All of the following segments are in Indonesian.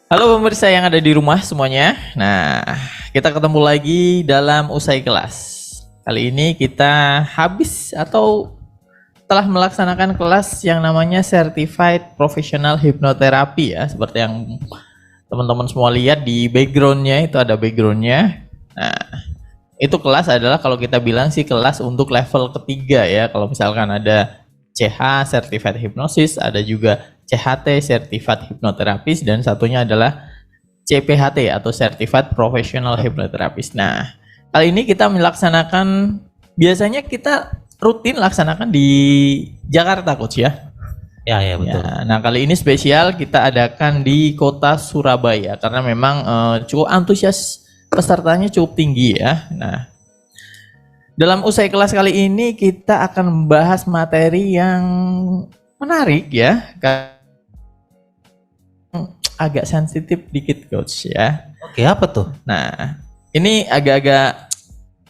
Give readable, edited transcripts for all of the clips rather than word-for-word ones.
Halo pemirsa yang ada di rumah semuanya. Nah, kita ketemu lagi dalam Usai Kelas. Kali ini kita habis atau telah melaksanakan kelas yang namanya Certified Professional Hypnotherapy ya. Seperti yang teman-teman semua lihat di backgroundnya, itu ada backgroundnya. Nah, itu kelas adalah kalau kita bilang sih kelas untuk level ketiga ya. Kalau misalkan ada CH Certified Hypnosis, ada juga CHT Certified Hypnotherapist, dan satunya adalah CPHT atau Certified Professional Hypnotherapist. Nah, kali ini kita melaksanakan, biasanya kita rutin laksanakan di Jakarta, Coach ya. Ya, betul. Ya, nah, kali ini spesial kita adakan di kota Surabaya karena memang cukup antusias pesertanya cukup tinggi ya. Nah, dalam usai kelas kali ini kita akan membahas materi yang menarik ya, agak sensitif dikit Coach ya. Oke, apa tuh? Nah, ini agak-agak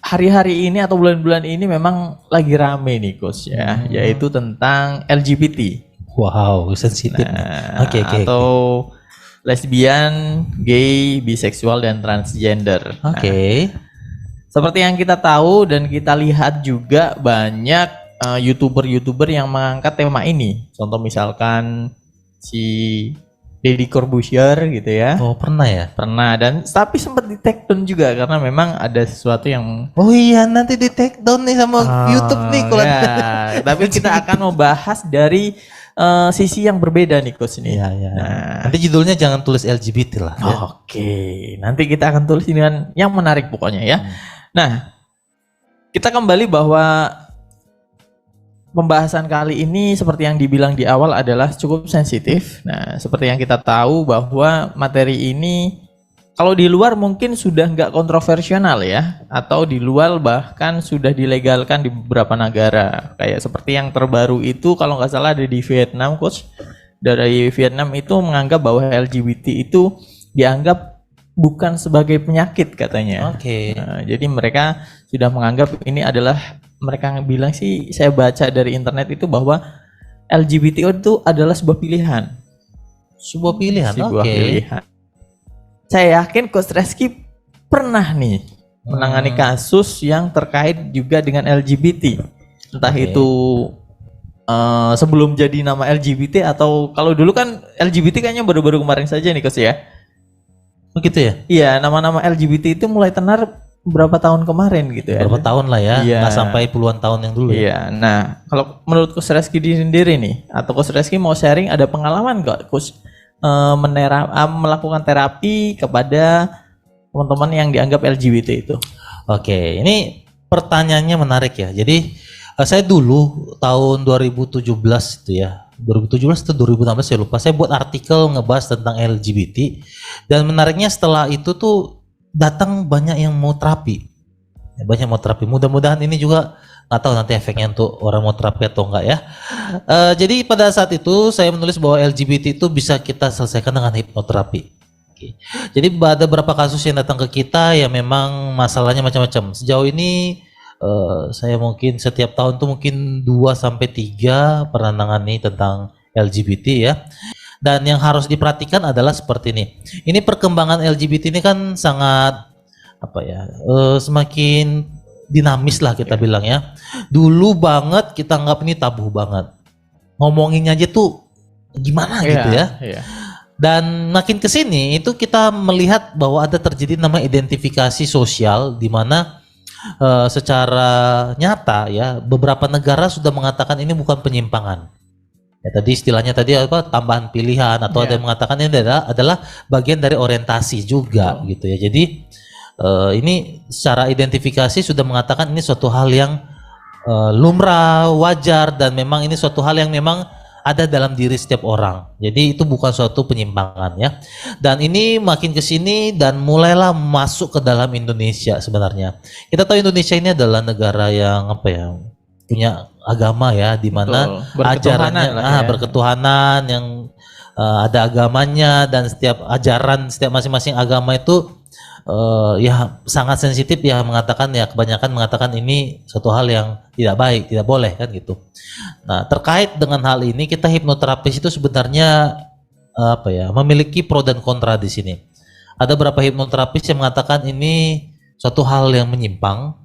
hari-hari ini atau bulan-bulan ini memang lagi rame nih Coach ya, yaitu tentang LGBT. Wow, sensitif. Nah, Oke. atau lesbian, gay, biseksual, dan transgender. Oke. Seperti yang kita tahu dan kita lihat juga banyak YouTuber-YouTuber yang mengangkat tema ini. Contoh misalkan si Deddy Corbuzier gitu ya. Oh, pernah ya? Pernah, dan tapi sempat di take down juga karena memang ada sesuatu yang Oh iya, nanti di take down nih sama YouTube nih kalau ya. Tapi kita akan membahas dari sisi yang berbeda nih Coach ini. Iya. Nah, Nanti judulnya jangan tulis LGBT lah. Ya. Oke, nanti kita akan tulis dengan yang menarik pokoknya ya. Nah, kita kembali bahwa pembahasan kali ini seperti yang dibilang di awal adalah cukup sensitif. Nah, seperti yang kita tahu bahwa materi ini kalau di luar mungkin sudah nggak kontroversial ya, atau di luar bahkan sudah dilegalkan di beberapa negara. Kayak seperti yang terbaru itu kalau nggak salah ada di Vietnam, Coach. Dari Vietnam itu menganggap bahwa LGBT itu dianggap bukan sebagai penyakit katanya. Oke. Nah, jadi mereka sudah menganggap ini adalah, mereka bilang sih, saya baca dari internet itu bahwa LGBT itu adalah sebuah pilihan. Sebuah pilihan. Sebuah Oke. pilihan. Saya yakin Coach Reski pernah nih menangani kasus yang terkait juga dengan LGBT. Entah Oke. itu sebelum jadi nama LGBT atau kalau dulu kan LGBT kayaknya baru-baru kemarin saja nih Coach ya. Begitu ya? Iya, nama-nama LGBT itu mulai tenar berapa tahun kemarin gitu ya. Berapa tahun lah ya? Iya. Nggak sampai puluhan tahun yang dulu ya? Iya, nah kalau menurut Coach Reski sendiri nih, atau Coach Reski mau sharing ada pengalaman nggak Coach melakukan terapi kepada teman-teman yang dianggap LGBT itu? Oke, ini pertanyaannya menarik ya. Jadi saya dulu tahun 2017 itu ya, 2017 atau 2016 saya lupa. Saya buat artikel ngebahas tentang LGBT, dan menariknya setelah itu tuh datang banyak yang mau terapi. Banyak mau terapi. Mudah-mudahan ini juga nggak tahu nanti efeknya untuk orang mau terapi atau enggak ya. Jadi pada saat itu saya menulis bahwa LGBT itu bisa kita selesaikan dengan hipnoterapi. Oke. Jadi ada beberapa kasus yang datang ke kita yang memang masalahnya macam-macam. Sejauh ini saya mungkin setiap tahun tuh mungkin 2 sampai 3 pernah nangani tentang LGBT ya. Dan yang harus diperhatikan adalah seperti ini. Ini perkembangan LGBT ini kan sangat semakin dinamis lah kita bilang ya. Dulu banget kita anggap ini tabu banget. Ngomonginnya aja tuh gimana gitu ya. Iya. Dan makin kesini itu kita melihat bahwa ada terjadi nama identifikasi sosial di mana secara nyata ya beberapa negara sudah mengatakan ini bukan penyimpangan. Ya, tadi istilahnya tadi tambahan pilihan atau ada yang mengatakan ini adalah bagian dari orientasi juga gitu ya. Jadi ini secara identifikasi sudah mengatakan ini suatu hal yang lumrah, wajar, dan memang ini suatu hal yang memang ada dalam diri setiap orang. Jadi itu bukan suatu penyimpangan ya. Dan ini makin ke sini dan mulailah masuk ke dalam Indonesia sebenarnya. Kita tahu Indonesia ini adalah negara yang punya agama ya, di mana ajarannya berketuhanan yang ada agamanya, dan setiap ajaran setiap masing-masing agama itu ya sangat sensitif ya, mengatakan ya kebanyakan mengatakan ini suatu hal yang tidak baik, tidak boleh kan gitu. Nah, terkait dengan hal ini kita hipnoterapis itu sebenarnya apa ya, memiliki pro dan kontra di sini. Ada beberapa hipnoterapis yang mengatakan ini suatu hal yang menyimpang.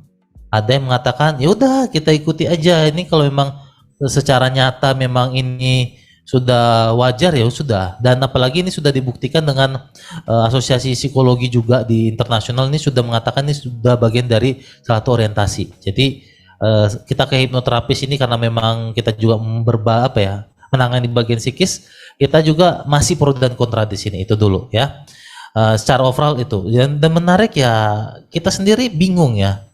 Ada yang mengatakan ya udah kita ikuti aja, ini kalau memang secara nyata memang ini sudah wajar ya sudah. Dan apalagi ini sudah dibuktikan dengan asosiasi psikologi juga di internasional ini sudah mengatakan ini sudah bagian dari salah satu orientasi. Jadi kita ke hipnoterapis ini karena memang kita juga menangani bagian psikis, kita juga masih pro dan kontra di sini, itu dulu ya. Secara overall itu dan menarik ya, kita sendiri bingung ya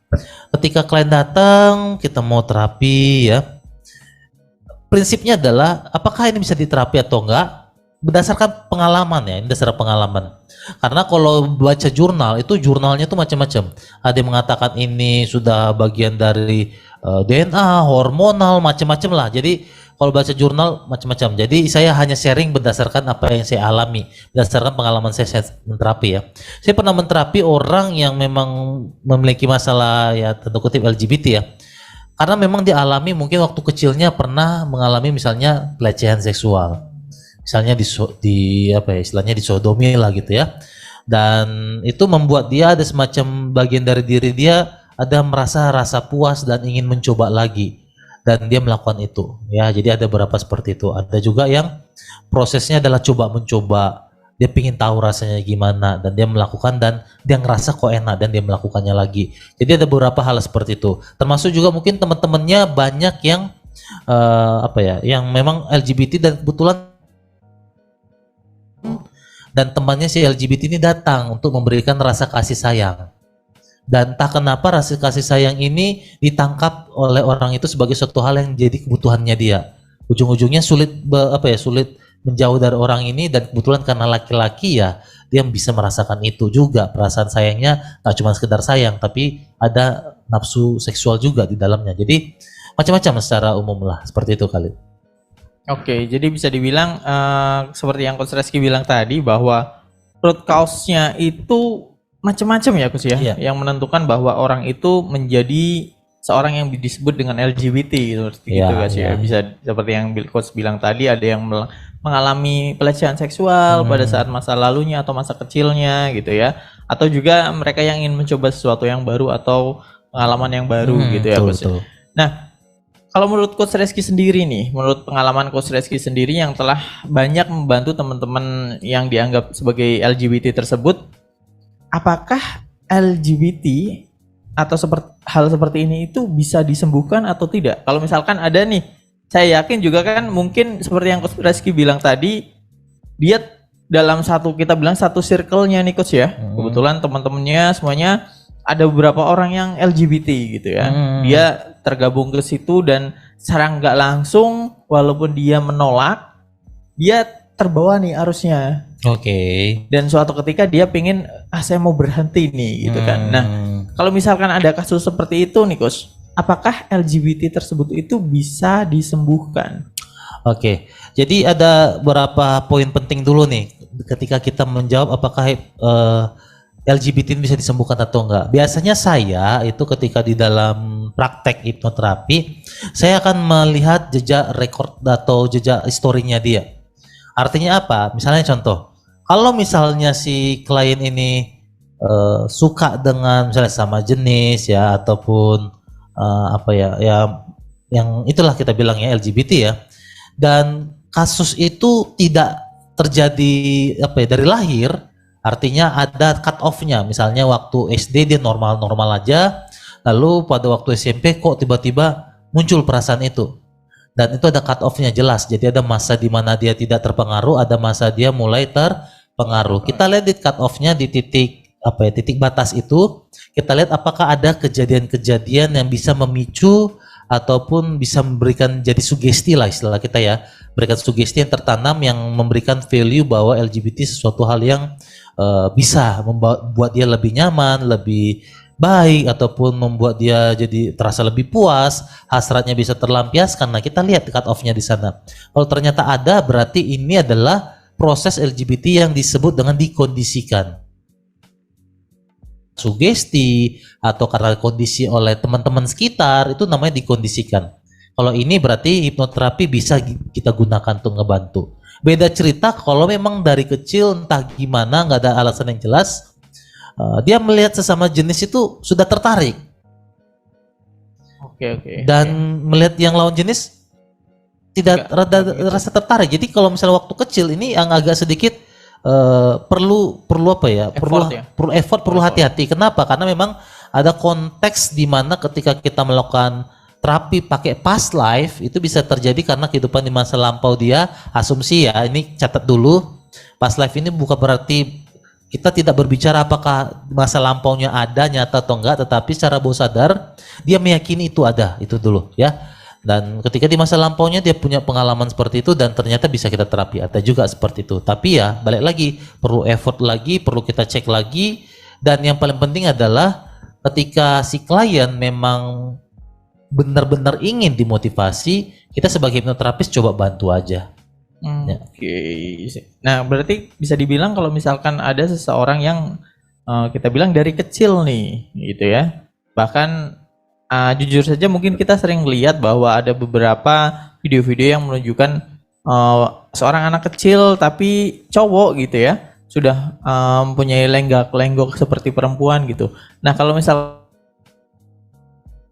ketika klien datang kita mau terapi ya, prinsipnya adalah apakah ini bisa diterapi atau enggak berdasarkan pengalaman ya, ini dasar pengalaman. Karena kalau baca jurnal itu jurnalnya tuh macam-macam, ada yang mengatakan ini sudah bagian dari DNA, hormonal, macam-macam lah. Jadi kalau baca jurnal macam-macam. Jadi saya hanya sharing berdasarkan apa yang saya alami, berdasarkan pengalaman saya menterapi ya. Saya pernah menterapi orang yang memang memiliki masalah ya tentu kutip LGBT ya. Karena memang dialami mungkin waktu kecilnya pernah mengalami misalnya pelecehan seksual. Misalnya istilahnya disodomi lah gitu ya. Dan itu membuat dia ada semacam bagian dari diri dia ada merasa rasa puas dan ingin mencoba lagi. Dan dia melakukan itu ya, jadi ada beberapa seperti itu. Ada juga yang prosesnya adalah coba mencoba, dia ingin tahu rasanya gimana dan dia melakukan dan dia ngerasa kok enak dan dia melakukannya lagi. Jadi ada beberapa hal seperti itu, termasuk juga mungkin teman-temannya banyak yang yang memang LGBT dan kebetulan dan temannya si LGBT ini datang untuk memberikan rasa kasih sayang. Dan entah kenapa rasa kasih sayang ini ditangkap oleh orang itu sebagai suatu hal yang jadi kebutuhannya dia. Ujung-ujungnya sulit menjauh dari orang ini, dan kebetulan karena laki-laki ya dia bisa merasakan itu juga. Perasaan sayangnya tak cuma sekedar sayang, tapi ada nafsu seksual juga di dalamnya. Jadi macam-macam secara umum lah, seperti itu kali. Oke, jadi bisa dibilang seperti yang Coach Reski bilang tadi bahwa root cause-nya itu macam-macam ya Coach ya, yang menentukan bahwa orang itu menjadi seorang yang disebut dengan LGBT seperti itu guys ya. Bisa seperti yang Coach bilang tadi, ada yang mengalami pelecehan seksual pada saat masa lalunya atau masa kecilnya gitu ya, atau juga mereka yang ingin mencoba sesuatu yang baru atau pengalaman yang baru gitu ya Coach. Nah, kalau menurut Coach Reski sendiri nih, menurut pengalaman Coach Reski sendiri yang telah banyak membantu teman-teman yang dianggap sebagai LGBT tersebut, apakah LGBT atau hal seperti ini itu bisa disembuhkan atau tidak? Kalau misalkan ada nih, saya yakin juga kan mungkin seperti yang Coach Reski bilang tadi, dia dalam kita bilang satu circle-nya nih Coach ya. Kebetulan teman-temannya semuanya ada beberapa orang yang LGBT gitu ya. Dia tergabung ke situ dan secara nggak langsung walaupun dia menolak, dia terbawa nih arusnya. Dan suatu ketika dia pingin saya mau berhenti nih gitu kan. Nah, kalau misalkan ada kasus seperti itu nih Coach, apakah LGBT tersebut itu bisa disembuhkan? Jadi ada beberapa poin penting dulu nih ketika kita menjawab apakah LGBT bisa disembuhkan atau enggak. Biasanya saya itu ketika di dalam praktek hipnoterapi, saya akan melihat jejak rekor atau jejak historinya dia. Artinya apa? Misalnya contoh, kalau misalnya si klien ini suka dengan misalnya sama jenis ya, ataupun yang itulah kita bilang ya LGBT ya, dan kasus itu tidak terjadi dari lahir, artinya ada cut off-nya. Misalnya waktu SD dia normal-normal aja, lalu pada waktu SMP kok tiba-tiba muncul perasaan itu. Dan itu ada cut off-nya jelas. Jadi ada masa di mana dia tidak terpengaruh, ada masa dia mulai terpengaruh. Kita lihat di cut off-nya di titik batas itu, kita lihat apakah ada kejadian-kejadian yang bisa memicu ataupun bisa memberikan jadi sugesti lah istilah kita ya, berikan sugesti yang tertanam yang memberikan value bahwa LGBT sesuatu hal yang bisa membuat dia lebih nyaman, lebih baik, ataupun membuat dia jadi terasa lebih puas, hasratnya bisa terlampiaskan. Nah, kita lihat cut off-nya di sana. Kalau ternyata ada, berarti ini adalah proses LGBT yang disebut dengan dikondisikan. Sugesti atau karena kondisi oleh teman-teman sekitar, itu namanya dikondisikan. Kalau ini berarti hipnoterapi bisa kita gunakan untuk ngebantu. Beda cerita kalau memang dari kecil entah gimana nggak ada alasan yang jelas, dia melihat sesama jenis itu sudah tertarik Oke. dan melihat yang lawan jenis tidak rasa tertarik. Jadi kalau misalnya waktu kecil ini yang agak sedikit perlu apa ya? Perlu effort, perlu hati-hati. Kenapa? Karena memang ada konteks di mana ketika kita melakukan terapi pakai past life itu bisa terjadi karena kehidupan di masa lampau dia, asumsi ya, ini catat dulu, past life ini bukan berarti kita tidak berbicara apakah masa lampaunya ada nyata atau enggak, tetapi secara bawah sadar dia meyakini itu ada, itu dulu ya. Dan ketika di masa lampaunya dia punya pengalaman seperti itu dan ternyata bisa kita terapi, ada juga seperti itu. Tapi ya balik lagi, perlu effort lagi, perlu kita cek lagi, dan yang paling penting adalah ketika si klien memang benar-benar ingin dimotivasi, kita sebagai hipnoterapis coba bantu aja. Ya. Oke. Nah, berarti bisa dibilang kalau misalkan ada seseorang yang kita bilang dari kecil nih, gitu ya. Bahkan jujur saja mungkin kita sering lihat bahwa ada beberapa video-video yang menunjukkan seorang anak kecil tapi cowok gitu ya, sudah mempunyai lenggak-lenggok seperti perempuan gitu. Nah, kalau misal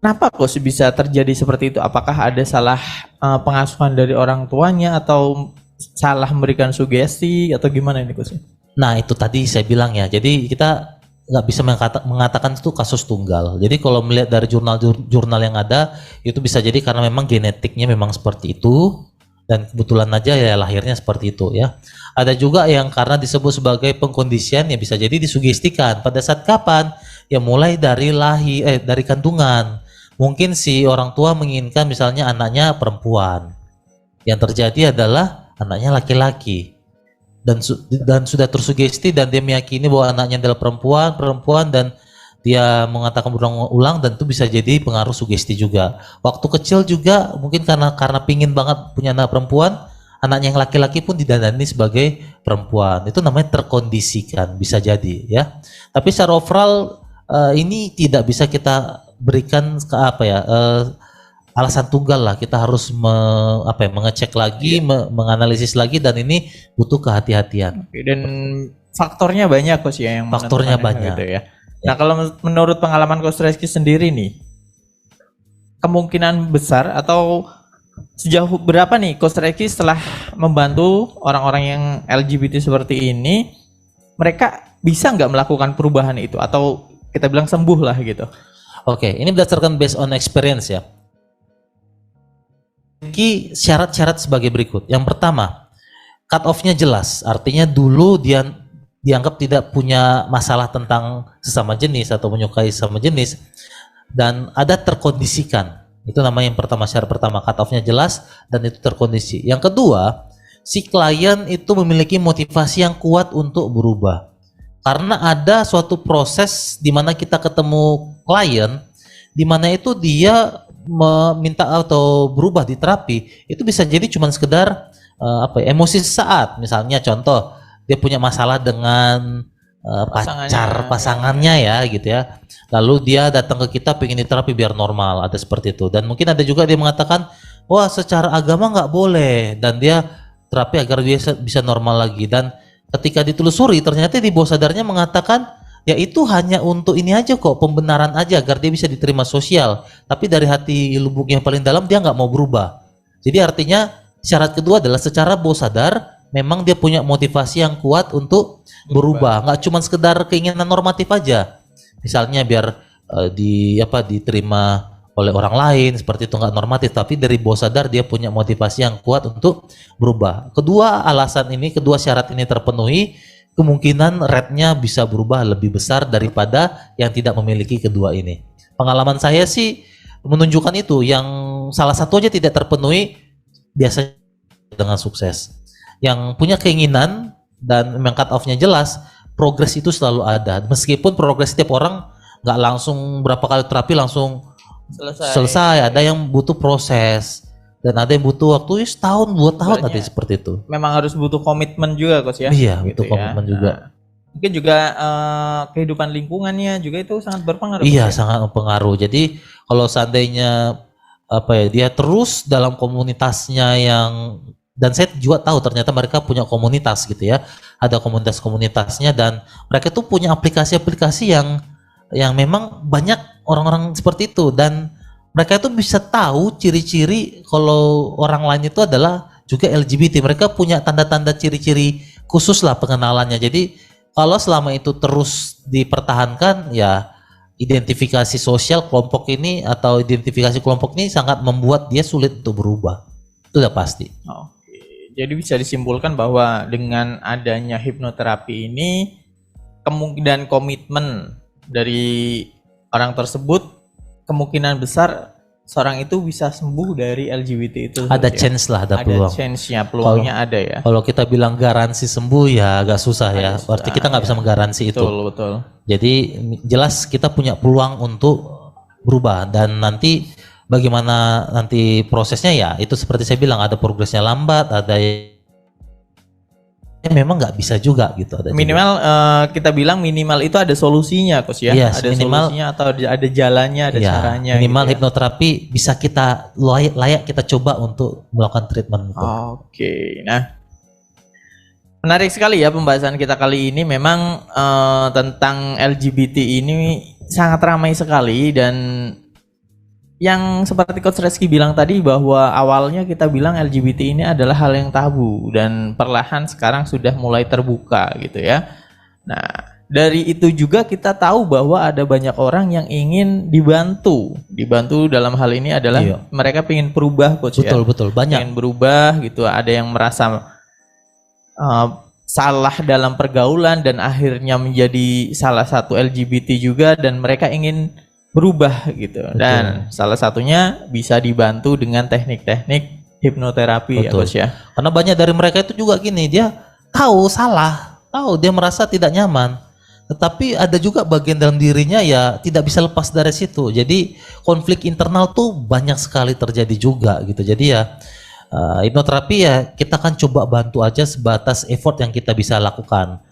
kenapa kok bisa terjadi seperti itu? Apakah ada salah pengasuhan dari orang tuanya atau salah memberikan sugesti atau gimana ini Coach? Nah itu tadi saya bilang ya, jadi kita nggak bisa mengatakan itu kasus tunggal. Jadi kalau melihat dari jurnal-jurnal yang ada, itu bisa jadi karena memang genetiknya memang seperti itu dan kebetulan aja ya lahirnya seperti itu ya. Ada juga yang karena disebut sebagai pengkondisian ya bisa jadi disugestikan. Pada saat kapan? Ya mulai dari dari kandungan. Mungkin si orang tua menginginkan misalnya anaknya perempuan. Yang terjadi adalah anaknya laki-laki. Dan sudah tersugesti dan dia meyakini bahwa anaknya adalah perempuan dan dia mengatakan berulang-ulang dan itu bisa jadi pengaruh sugesti juga. Waktu kecil juga mungkin karena pingin banget punya anak perempuan, anaknya yang laki-laki pun didandani sebagai perempuan. Itu namanya terkondisikan, bisa jadi ya. Tapi secara overall ini tidak bisa kita berikan ke alasan tunggal lah. Kita harus mengecek lagi, menganalisis lagi dan ini butuh kehati-hatian. Oke, dan faktornya banyak Coach ya yang faktornya banyak gitu ya. Nah, kalau menurut pengalaman Coach Reski sendiri nih, kemungkinan besar atau sejauh berapa nih Coach Reski setelah membantu orang-orang yang LGBT seperti ini, mereka bisa nggak melakukan perubahan itu atau kita bilang sembuh lah gitu? Oke, ini berdasarkan based on experience ya. Syarat-syarat sebagai berikut. Yang pertama, cut off-nya jelas. Artinya dulu dia dianggap tidak punya masalah tentang sesama jenis atau menyukai sesama jenis dan ada terkondisikan. Itu namanya yang pertama, syarat pertama, cut off-nya jelas dan itu terkondisi. Yang kedua, si klien itu memiliki motivasi yang kuat untuk berubah. Karena ada suatu proses di mana kita ketemu klien, di mana itu dia meminta atau berubah di terapi, itu bisa jadi cuma sekedar emosi sesaat. Misalnya contoh, dia punya masalah dengan pasangannya ya gitu ya. Lalu dia datang ke kita pengen diterapi biar normal, ada seperti itu. Dan mungkin ada juga dia mengatakan, wah secara agama nggak boleh, dan dia terapi agar dia bisa normal lagi. Dan ketika ditelusuri ternyata di bawah sadarnya mengatakan ya itu hanya untuk ini aja kok, pembenaran aja agar dia bisa diterima sosial, tapi dari hati lubuk yang paling dalam dia nggak mau berubah. Jadi artinya syarat kedua adalah secara bawah sadar memang dia punya motivasi yang kuat untuk berubah, nggak cuma sekedar keinginan normatif aja, misalnya biar diterima oleh orang lain seperti itu, nggak normatif, tapi dari bawah sadar dia punya motivasi yang kuat untuk berubah. Kedua syarat ini terpenuhi, kemungkinan rate-nya bisa berubah lebih besar daripada yang tidak memiliki kedua ini. Pengalaman saya sih menunjukkan itu, yang salah satu aja tidak terpenuhi biasanya dengan sukses. Yang punya keinginan dan memang cut off-nya jelas, progres itu selalu ada. Meskipun progres setiap orang nggak langsung berapa kali terapi langsung selesai, ada yang butuh proses dan ada yang butuh waktu setahun 2 tahun, ada seperti itu. Memang harus butuh komitmen juga Coach ya. Iya, gitu butuh komitmen juga. Mungkin juga kehidupan lingkungannya juga itu sangat berpengaruh. Iya, sangat berpengaruh. Jadi kalau seandainya dia terus dalam komunitasnya yang dan saya juga tahu ternyata mereka punya komunitas gitu ya, ada komunitas-komunitasnya, dan mereka tuh punya aplikasi-aplikasi yang memang banyak orang-orang seperti itu, dan mereka itu bisa tahu ciri-ciri kalau orang lain itu adalah juga LGBT. Mereka punya tanda-tanda ciri-ciri khusus lah pengenalannya. Jadi kalau selama itu terus dipertahankan, ya identifikasi sosial kelompok ini atau identifikasi kelompok ini sangat membuat dia sulit untuk berubah. Itu udah pasti. Oke. Jadi bisa disimpulkan bahwa dengan adanya hipnoterapi ini kemungkinan komitmen dari orang tersebut kemungkinan besar seorang itu bisa sembuh dari LGBT itu. Ada chance lah, ada peluang. Ada chance-nya, peluangnya ada ya. Kalau kita bilang garansi sembuh ya agak susah ya. Berarti kita nggak bisa menggaransi itu. Betul, betul. Jadi jelas kita punya peluang untuk berubah, dan nanti bagaimana nanti prosesnya ya itu seperti saya bilang, ada progresnya lambat, ada memang nggak bisa juga gitu. Ada minimal kita bilang minimal itu ada solusinya, Coach ya. Yes, ada minimal, solusinya atau ada jalannya, ada ya, caranya. Minimal gitu ya. hipnoterapi bisa kita layak kita coba untuk melakukan treatment itu. Oke, nah menarik sekali ya pembahasan kita kali ini. Memang tentang LGBT ini sangat ramai sekali, dan yang seperti Coach Reski bilang tadi bahwa awalnya kita bilang LGBT ini adalah hal yang tabu, dan perlahan sekarang sudah mulai terbuka gitu ya. Nah, dari itu juga kita tahu bahwa ada banyak orang yang ingin dibantu dalam hal ini adalah mereka ingin berubah, Coach. Betul, banyak. Ingin berubah gitu, ada yang merasa salah dalam pergaulan dan akhirnya menjadi salah satu LGBT juga, dan mereka ingin berubah gitu. Betul. Dan salah satunya bisa dibantu dengan teknik-teknik hipnoterapi. Betul. Ya, Coach ya. Karena banyak dari mereka itu juga gini, dia tahu salah, tahu dia merasa tidak nyaman, tetapi ada juga bagian dalam dirinya ya tidak bisa lepas dari situ. Jadi konflik internal tuh banyak sekali terjadi juga gitu. Jadi ya hipnoterapi ya kita akan coba bantu aja sebatas effort yang kita bisa lakukan.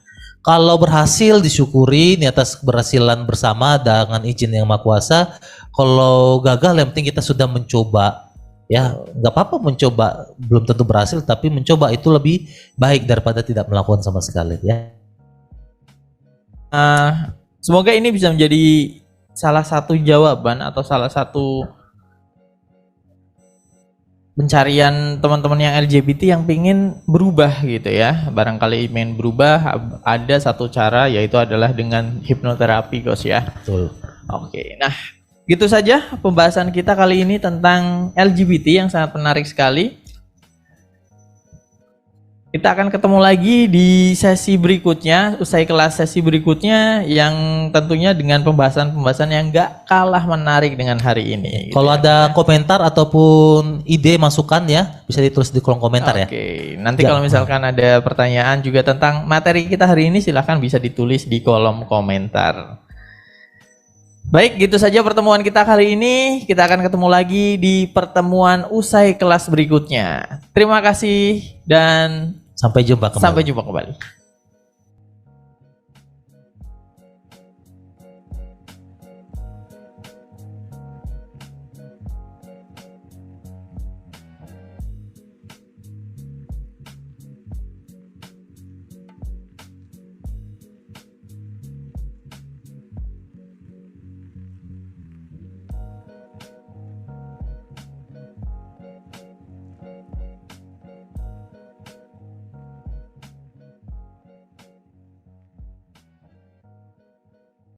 Kalau berhasil disyukuri, ini atas keberhasilan bersama dengan izin yang Maha Kuasa. Kalau gagal yang penting kita sudah mencoba. Ya, nggak apa-apa mencoba, belum tentu berhasil, tapi mencoba itu lebih baik daripada tidak melakukan sama sekali ya. Semoga ini bisa menjadi salah satu jawaban atau salah satu pencarian teman-teman yang LGBT yang pingin berubah gitu ya. Barangkali ingin berubah, ada satu cara, yaitu adalah dengan hipnoterapi, Coach ya. Betul. Oke, nah gitu saja pembahasan kita kali ini tentang LGBT yang sangat menarik sekali. Kita akan ketemu lagi di sesi berikutnya, usai kelas sesi berikutnya, yang tentunya dengan pembahasan-pembahasan yang gak kalah menarik dengan hari ini. Kalau gitu ada komentar ataupun ide masukan ya, bisa ditulis di kolom komentar ya. Oke, nanti kalau misalkan ada pertanyaan juga tentang materi kita hari ini, silahkan bisa ditulis di kolom komentar. Baik, gitu saja pertemuan kita kali ini. Kita akan ketemu lagi di pertemuan usai kelas berikutnya. Terima kasih dan sampai jumpa kembali. Sampai jumpa kembali.